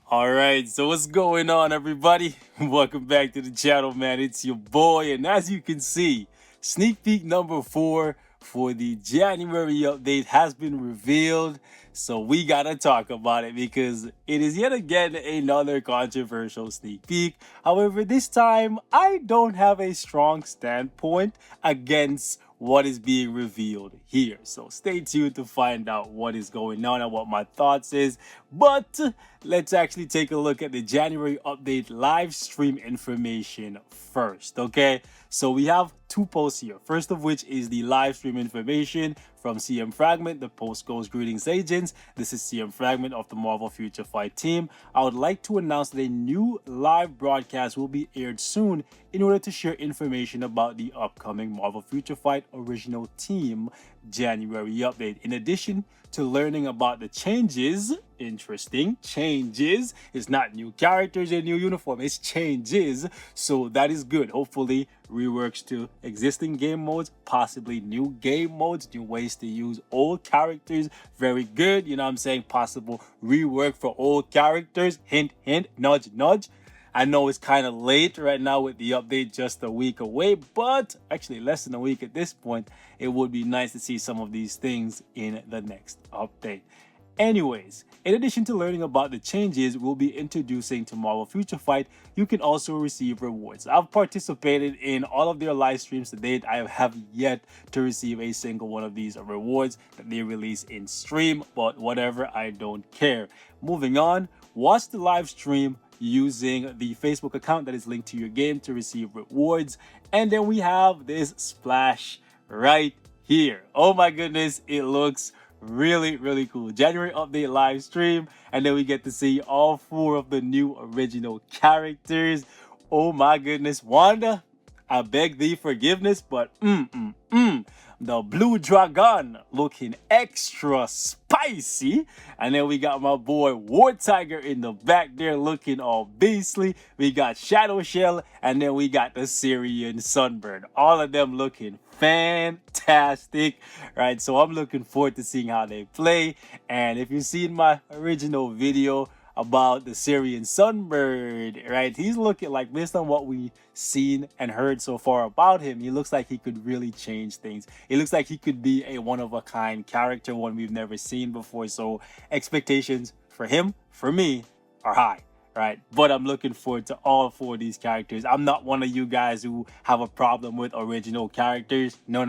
All right, so what's going on, everybody? Welcome back to the channel, man. It's your boy, and as you can see, sneak peek number 4 for the January update has been revealed. So we gotta talk about it because it is yet again another controversial sneak peek. However, this time I don't have a strong standpoint against what is being revealed here. So stay tuned to find out what is going on and what my thoughts is. But let's actually take a look at the January update live stream information first, okay? So we have two posts here. First of which is the live stream information from CM Fragment. The post goes, "Greetings, agents. This is CM Fragment of the Marvel Future Fight team. I would like to announce that a new live broadcast will be aired soon in order to share information about the upcoming Marvel Future Fight original team January update. In addition to learning about the changes," interesting, changes, it's not new characters and new uniform, it's changes, so that is good. Hopefully reworks to existing game modes, possibly new game modes, new ways to use old characters, very good, you know what I'm saying, possible rework for old characters, hint hint, nudge nudge. I know it's kind of late right now with the update, just a week away, but actually less than a week at this point. It would be nice to see some of these things in the next update. Anyways, in addition to learning about the changes we'll be introducing to Marvel Future Fight, you can also receive rewards. I've participated in all of their live streams to date. I have yet to receive a single one of these rewards that they release in stream, but whatever, I don't care. Moving on, watch the live stream using the Facebook account that is linked to your game to receive rewards. And then we have this splash right here. Oh my goodness, it looks really cool. January update live stream, and then we get to see all 4 of the new original characters. Oh my goodness, Wanda, I beg thee forgiveness, but the blue dragon looking extra spicy. And then we got my boy War Tiger in the back there looking all beastly. We got Shadow Shell, and then we got the Syrian Sunbird. All of them looking fantastic, right? So I'm looking forward to seeing how they play. And if you've seen my original video about the Syrian Sunbird, right, he's looking like, based on what we've seen and heard so far about him, he looks like he could really change things. It looks like he could be a one-of-a-kind character, one we've never seen before. So expectations for him, for me, are high, right? But I'm looking forward to all 4 of these characters. I'm not one of you guys who have a problem with original characters. No.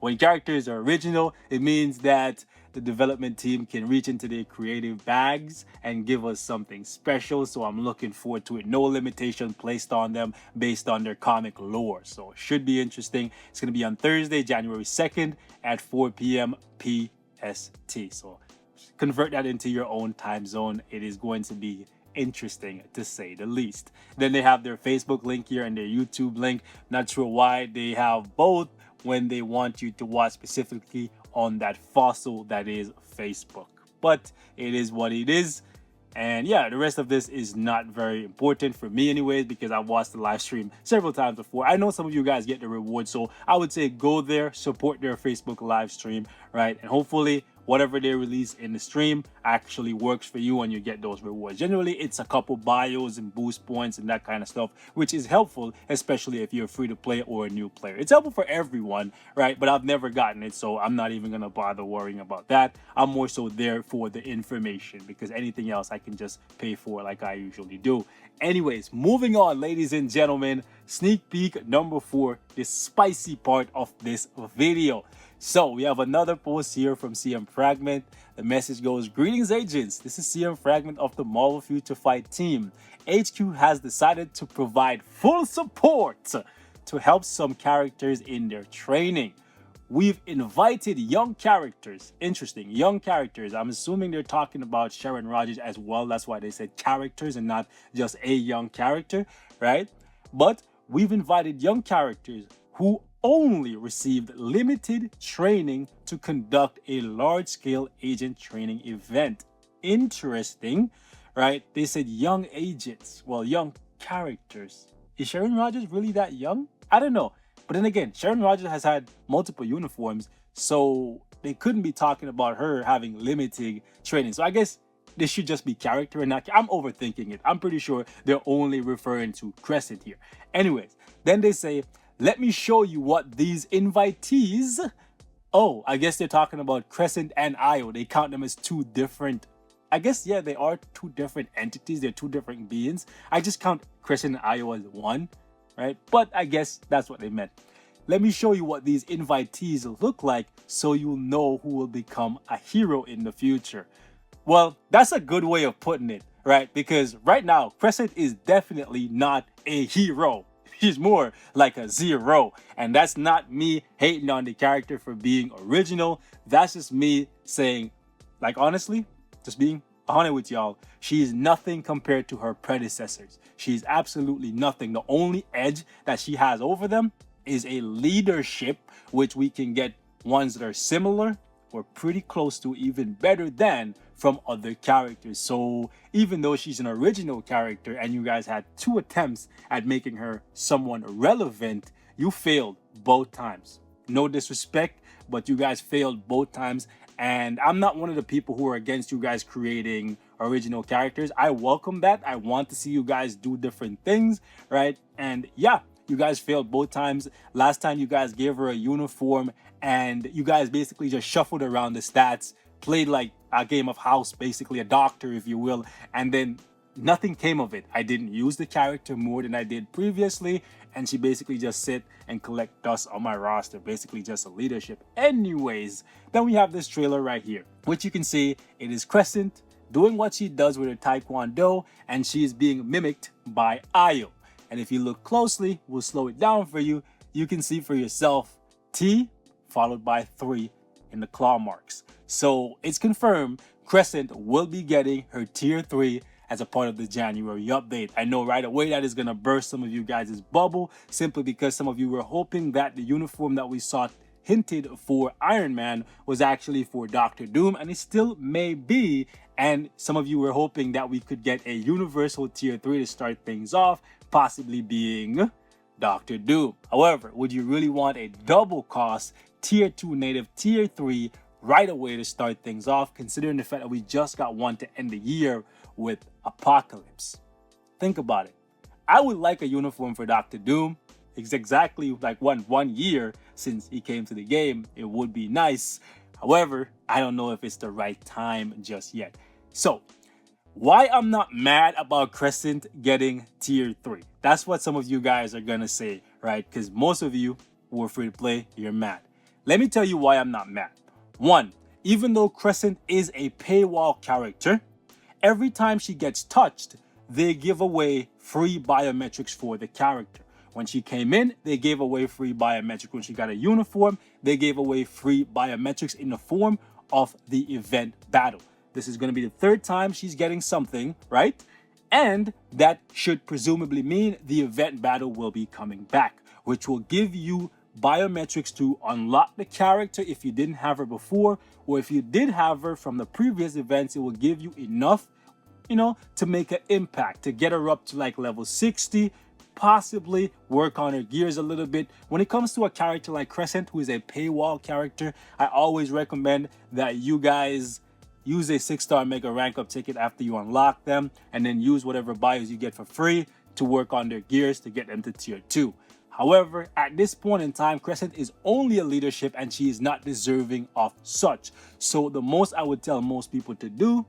When characters are original, it means that the development team can reach into their creative bags and give us something special. So I'm looking forward to it. No limitation placed on them based on their comic lore. So it should be interesting. It's going to be on Thursday, January 2nd at 4 p.m. PST. So convert that into your own time zone. It is going to be interesting, to say the least. Then they have their Facebook link here and their YouTube link. Not sure why they have both when they want you to watch specifically on that fossil that is Facebook. But it is what it is. And yeah, the rest of this is not very important for me anyways, because I've watched the live stream several times before. I know some of you guys get the reward, so I would say go there, support their Facebook live stream, right? And hopefully whatever they release in the stream actually works for you and you get those rewards. Generally, it's a couple bios and boost points and that kind of stuff, which is helpful, especially if you're free to play or a new player. It's helpful for everyone, right? But I've never gotten it, so I'm not even gonna bother worrying about that. I'm more so there for the information, because anything else I can just pay for like I usually do. Anyways, moving on, ladies and gentlemen, sneak peek number 4, the spicy part of this video. So we have another post here from CM Fragment. The message goes, "Greetings, agents. This is CM Fragment of the Marvel Future Fight team. HQ has decided to provide full support to help some characters in their training. We've invited young characters." Interesting, young characters. I'm assuming they're talking about Sharon Rogers as well. That's why they said characters and not just a young character, right? But we've invited young characters who only received limited training to conduct a large-scale agent training event. Interesting, right? They said young agents, well, young characters. Is Sharon Rogers really that young? I don't know. But then again, Sharon Rogers has had multiple uniforms, so they couldn't be talking about her having limited training. So I guess this should just be character and not. I'm overthinking it. I'm pretty sure they're only referring to Crescent here. Anyways, then they say, let me show you what these invitees. Oh, I guess they're talking about Crescent and Io. They count them as two different. I guess, yeah, they are two different entities. They're two different beings. I just count Crescent and Io as one, right? But I guess that's what they meant. Let me show you what these invitees look like so you'll know who will become a hero in the future. Well, that's a good way of putting it, right? Because right now, Crescent is definitely not a hero. He's more like a zero. And that's not me hating on the character for being original. That's just me saying, like, honestly, just being honest with y'all, she is nothing compared to her predecessors. She's absolutely nothing. The only edge that she has over them is a leadership, which we can get ones that are similar or pretty close to, even better than, from other characters. So even though she's an original character and you guys had 2 attempts at making her someone relevant, you failed both times. No disrespect, but you guys failed both times. And I'm not one of the people who are against you guys creating original characters. I welcome that. I want to see you guys do different things, right? And yeah, you guys failed both times. Last time you guys gave her a uniform and you guys basically just shuffled around the stats, played like a game of house, basically a doctor, if you will, and then nothing came of it. I didn't use the character more than I did previously, and she basically just sit and collect dust on my roster, basically just a leadership. Anyways, then we have this trailer right here, which you can see it is Crescent doing what she does with her Taekwondo, and she is being mimicked by Io. And if you look closely, we'll slow it down for you. You can see for yourself T followed by 3 in the claw marks. So it's confirmed Crescent will be getting her tier 3 as a part of the January update. I know right away that is going to burst some of you guys' bubble, simply because some of you were hoping that the uniform that we saw hinted for Iron Man was actually for Doctor Doom, and it still may be. And some of you were hoping that we could get a universal tier 3 to start things off, possibly being Doctor Doom. However, would you really want a double cost tier 2 native tier 3 right away to start things off, considering the fact that we just got one to end the year with Apocalypse? Think about it. I would like a uniform for Doctor Doom. It's exactly like one year since he came to the game. It would be nice. However, I don't know if it's the right time just yet. So why I'm not mad about Crescent getting tier 3? That's what some of you guys are gonna say, right? Because most of you who are free to play, you're mad. Let me tell you why I'm not mad. 1, even though Crescent is a paywall character, every time she gets touched, they give away free biometrics for the character. When she came in, they gave away free biometrics. When she got a uniform, they gave away free biometrics in the form of the event battle. This is going to be the 3rd time she's getting something, right? And that should presumably mean the event battle will be coming back, which will give you biometrics to unlock the character if you didn't have her before, or if you did have her from the previous events, it will give you enough, to make an impact, to get her up to like level 60, possibly work on her gears a little bit. When it comes to a character like Crescent, who is a paywall character, I always recommend that you guys use a 6-star mega rank up ticket after you unlock them, and then use whatever bios you get for free to work on their gears to get them to tier 2. However, at this point in time, Crescent is only a leadership and she is not deserving of such. So the most I would tell most people to do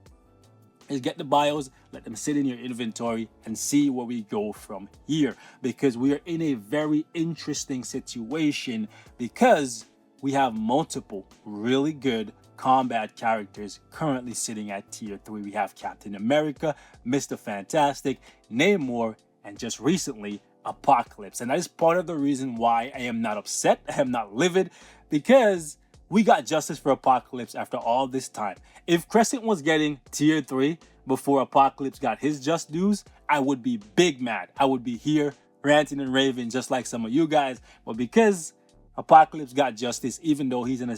is get the bios, let them sit in your inventory, and see where we go from here. Because we are in a very interesting situation, because we have multiple really good combat characters currently sitting at tier 3. We have Captain America, Mr. Fantastic, Namor, and just recently Apocalypse. And that is part of the reason why I am not upset, I am not livid, because we got justice for Apocalypse after all this time. If Crescent was getting tier 3 before Apocalypse got his just dues, I would be big mad. I would be here ranting and raving just like some of you guys. But because Apocalypse got justice, even though he's an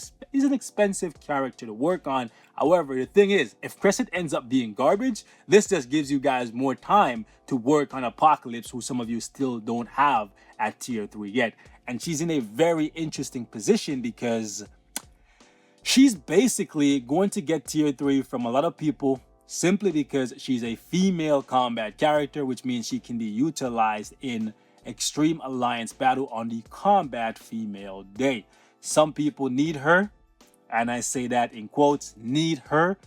expensive character to work on. However, the thing is, if Crescent ends up being garbage, this just gives you guys more time to work on Apocalypse, who some of you still don't have at tier 3 yet. And she's in a very interesting position because she's basically going to get tier 3 from a lot of people simply because she's a female combat character, which means she can be utilized in Extreme Alliance battle on the Combat Female Day. Some people need her, and I say that in quotes, need her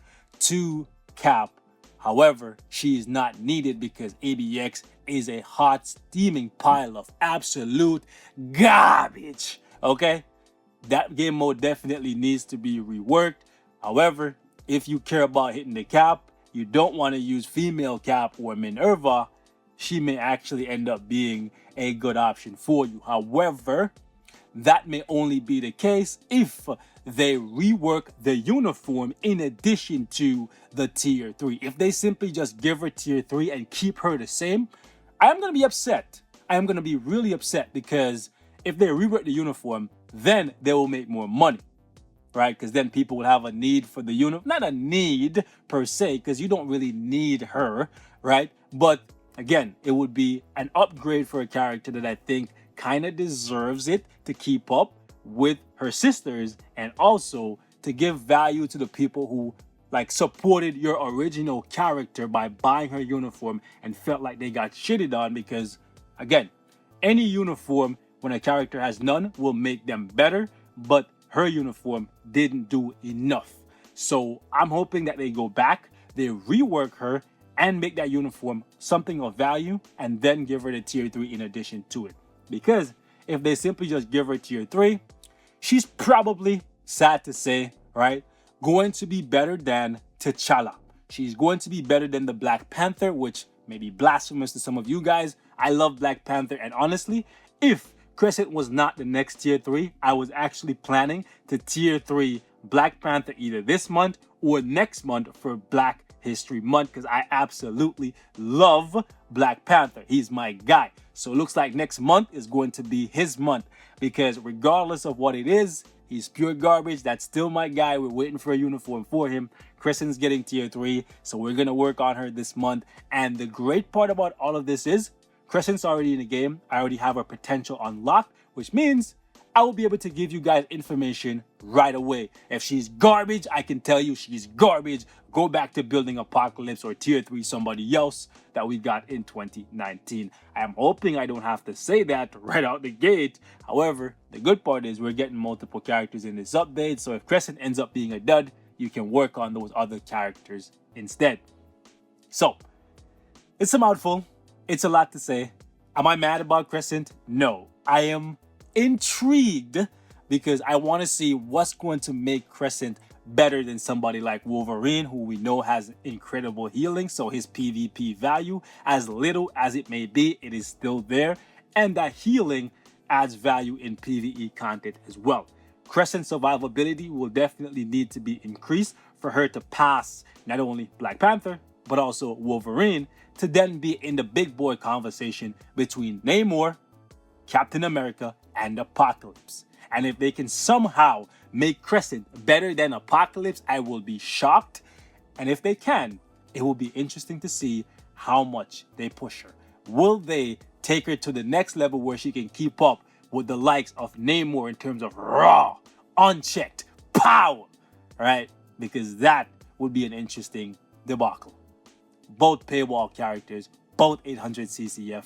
to cap. However, she is not needed because ABX is a hot, steaming pile of absolute garbage. Okay? That game mode definitely needs to be reworked. However, if you care about hitting the cap, you don't want to use female cap or Minerva, she may actually end up being a good option for you. However, that may only be the case if they rework the uniform in addition to the tier 3. If they simply just give her tier 3 and keep her the same, I am going to be upset. I am going to be really upset because if they rework the uniform, then they will make more money, right? Because then people will have a need for the uniform. Not a need per se, because you don't really need her, right? But again, it would be an upgrade for a character that I think kind of deserves it to keep up with her sisters and also to give value to the people who like supported your original character by buying her uniform and felt like they got shitted on. Because again, any uniform when a character has none will make them better, but her uniform didn't do enough. So I'm hoping that they go back, they rework her and make that uniform something of value and then give her the tier 3 in addition to it. Because if they simply just give her tier 3, she's probably, sad to say, right, going to be better than T'Challa. She's going to be better than the Black Panther, which may be blasphemous to some of you guys. I love Black Panther, and honestly, if Crescent was not the next tier 3, I was actually planning to tier 3 Black Panther either this month or next month for Black History Month, because I absolutely love Black Panther. He's my guy. So it looks like next month is going to be his month, because regardless of what it is, he's pure garbage. That's still my guy. We're waiting for a uniform for him. Crescent's getting tier 3, so we're going to work on her this month. And the great part about all of this is Crescent's already in the game. I already have her potential unlocked, which means I will be able to give you guys information right away. If she's garbage, I can tell you she's garbage. Go back to building Apocalypse or tier 3 somebody else that we got in 2019. I am hoping I don't have to say that right out the gate. However, the good part is we're getting multiple characters in this update. So if Crescent ends up being a dud, you can work on those other characters instead. So it's a mouthful. It's a lot to say. Am I mad about Crescent? No. I am intrigued because I want to see what's going to make Crescent better than somebody like Wolverine, who we know has incredible healing. So his PvP value, as little as it may be, it is still there. And that healing adds value in PvE content as well. Crescent survivability will definitely need to be increased for her to pass not only Black Panther, but also Wolverine, to then be in the big boy conversation between Namor, Captain America, and Apocalypse. And if they can somehow make Crescent better than Apocalypse, I will be shocked. And if they can, it will be interesting to see how much they push her. Will they take her to the next level where she can keep up with the likes of Namor in terms of raw, unchecked power, right? Because that would be an interesting debacle. Both paywall characters, both 800 CCF.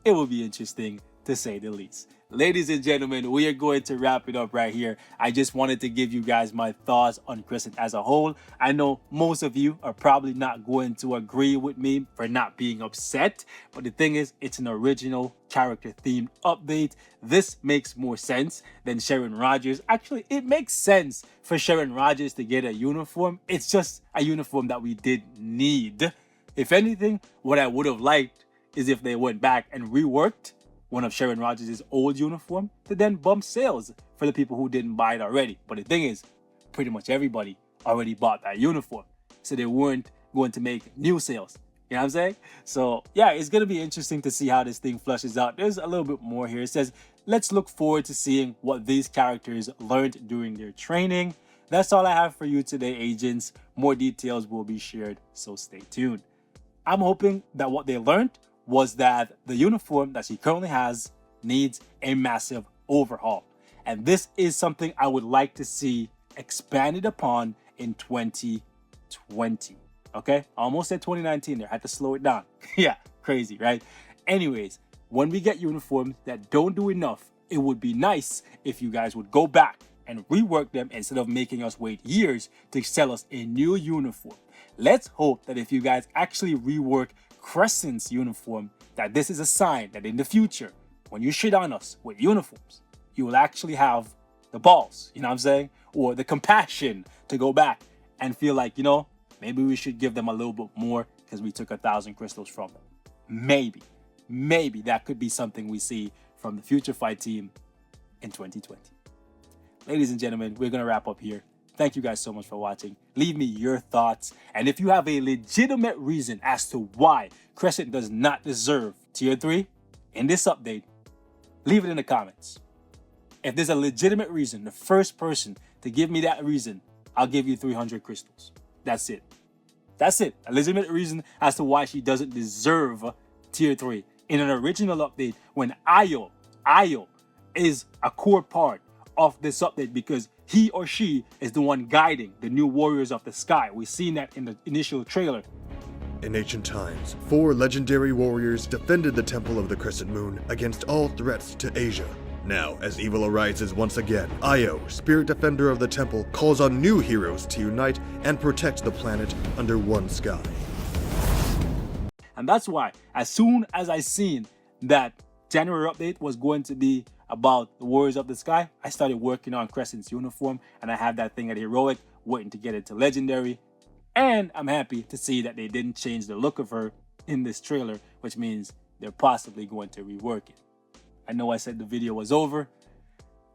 It will be interesting to say the least. Ladies and gentlemen, we are going to wrap it up right here. I just wanted to give you guys my thoughts on Crescent as a whole. I know most of you are probably not going to agree with me for not being upset, but the thing is, it's an original character themed update. This makes more sense than Sharon Rogers. Actually, it makes sense for Sharon Rogers to get a uniform. It's just a uniform that we did need. If anything, what I would have liked is if they went back and reworked one of Sharon Rogers' old uniform to then bump sales for the people who didn't buy it already. But the thing is, pretty much everybody already bought that uniform, so they weren't going to make new sales. You know what I'm saying? So yeah, it's going to be interesting to see how this thing flushes out. There's a little bit more here. It says, let's look forward to seeing what these characters learned during their training. That's all I have for you today, agents. More details will be shared, so stay tuned. I'm hoping that what they learned was that the uniform that she currently has needs a massive overhaul. And this is something I would like to see expanded upon in 2020. Okay, I almost said 2019 there. I had to slow it down. Yeah, crazy, right? Anyways, when we get uniforms that don't do enough, it would be nice if you guys would go back and rework them instead of making us wait years to sell us a new uniform. Let's hope that if you guys actually rework Crescent's uniform, that this is a sign that in the future, when you shit on us with uniforms, you will actually have the balls, you know what I'm saying? Or the compassion to go back and feel like, maybe we should give them a little bit more because we took 1,000 crystals from them. Maybe that could be something we see from the Future Fight team in 2020. Ladies and gentlemen, we're going to wrap up here. Thank you guys so much for watching. Leave me your thoughts. And if you have a legitimate reason as to why Crescent does not deserve Tier 3 in this update, leave it in the comments. If there's a legitimate reason, the first person to give me that reason, I'll give you 300 crystals. That's it. That's it. A legitimate reason as to why she doesn't deserve Tier 3 in an original update when Io is a core part of this update because he or she is the one guiding the new Warriors of the Sky. We've seen that in the initial trailer. In ancient times, 4 legendary warriors defended the Temple of the Crescent Moon against all threats to Asia. Now, as evil arises once again, Io, spirit defender of the temple, calls on new heroes to unite and protect the planet under one sky. And that's why, as soon as I seen that January update was going to be about the Warriors of the Sky, I started working on Crescent's uniform, and I have that thing at Heroic, waiting to get it to Legendary. And I'm happy to see that they didn't change the look of her in this trailer, which means they're possibly going to rework it. I know I said the video was over.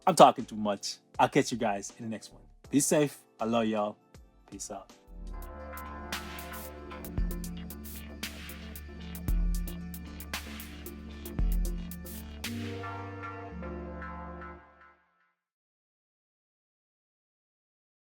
I'm talking too much. I'll catch you guys in the next one. Be safe. I love y'all. Peace out.